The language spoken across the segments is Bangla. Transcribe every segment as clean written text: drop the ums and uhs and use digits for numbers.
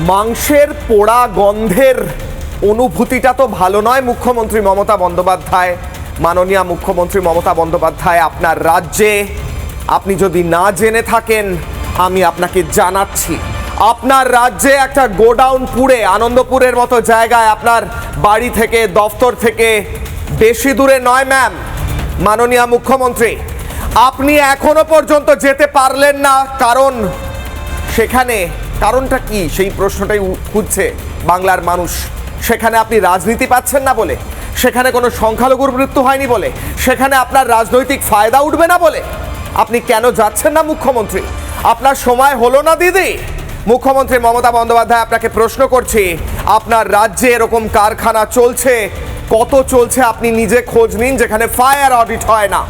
মাংসের পোড়া গন্ধের অনুভূতিটা তো ভালো নয় মুখ্যমন্ত্রী মমতা বন্দ্যোপাধ্যায়। মাননীয় মুখ্যমন্ত্রী মমতা বন্দ্যোপাধ্যায়, আপনার রাজ্যে আপনি যদি না জেনে থাকেন আমি আপনাকে জানাচ্ছি, আপনার রাজ্যে একটা গোডাউন পুড়ে আনন্দপুরের মতো জায়গায় আপনার বাড়ি থেকে দফতর থেকে বেশি দূরে নয় ম্যাম। মাননীয় মুখ্যমন্ত্রী, আপনি এখনো পর্যন্ত যেতে পারলেন না, কারণ সেখানে কারণটা কি সেই প্রশ্নটাই খুঁজছে বাংলার মানুষ। সেখানে আপনি রাজনীতি পাচ্ছেন না বলে, সেখানে কোনো সংখ্যালঘুর মৃত্যু হয়নি বলে, সেখানে আপনার রাজনৈতিক ফায়দা উঠবে না বলে আপনি কেন যাচ্ছেন না মুখ্যমন্ত্রী? আপনার সময় হলো না দিদি? মুখ্যমন্ত্রী মমতা বন্দ্যোপাধ্যায়, আপনাকে প্রশ্ন করছি, আপনার রাজ্যে এরকম কারখানা চলছে, কত চলছে আপনি নিজে খোঁজ নিন, যেখানে ফায়ার অডিট হয় না,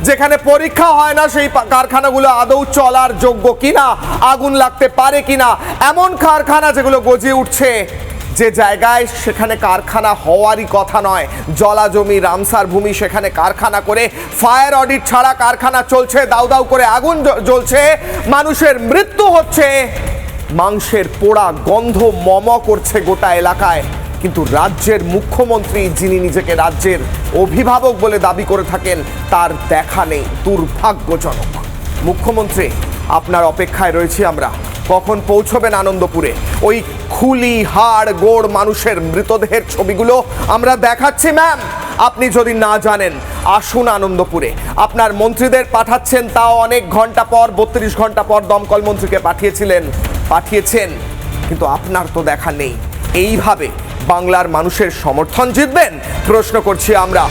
যেখানে পরীক্ষা হয় না সেই কারখানাগুলো আদৌ চলার যোগ্য কিনা, আগুন লাগতে পারে কিনা। এমন কারখানা যেগুলো গজিয়ে উঠছে যে জায়গায় সেখানে কারখানা হওয়ারই কথা নয়, জলা জমি রামসার ভূমি, সেখানে কারখানা করে ফায়ার অডিট ছাড়া কারখানা চলছে, দাউ দাউ করে আগুন জ্বলছে, মানুষের মৃত্যু হচ্ছে, মাংসের পোড়া গন্ধ মম করছে গোটা এলাকায়। কিন্তু রাজ্যের মুখ্যমন্ত্রী, যিনি নিজেকে রাজ্যের অভিভাবক বলে দাবি করে থাকেন, তার দেখা নেই। দুর্ভাগ্যজনক। মুখ্যমন্ত্রী, আপনার অপেক্ষায় রয়েছি আমরা, কখন পৌঁছবেন আনন্দপুরে? ওই খুলি হাড় গোড় মানুষের মৃতদেহের ছবিগুলো আমরা দেখাচ্ছি ম্যাম। আপনি যদি না জানেন, আসুন আনন্দপুরে। আপনার মন্ত্রীদের পাঠাচ্ছেন, তাও অনেক ঘন্টা পর, 32 ঘন্টা পর দমকল মন্ত্রীকে পাঠিয়েছেন, কিন্তু আপনার তো দেখা নেই। এইভাবে বাংলার মানুষের সমর্থন জিতবেন? প্রশ্ন করছি আমরা।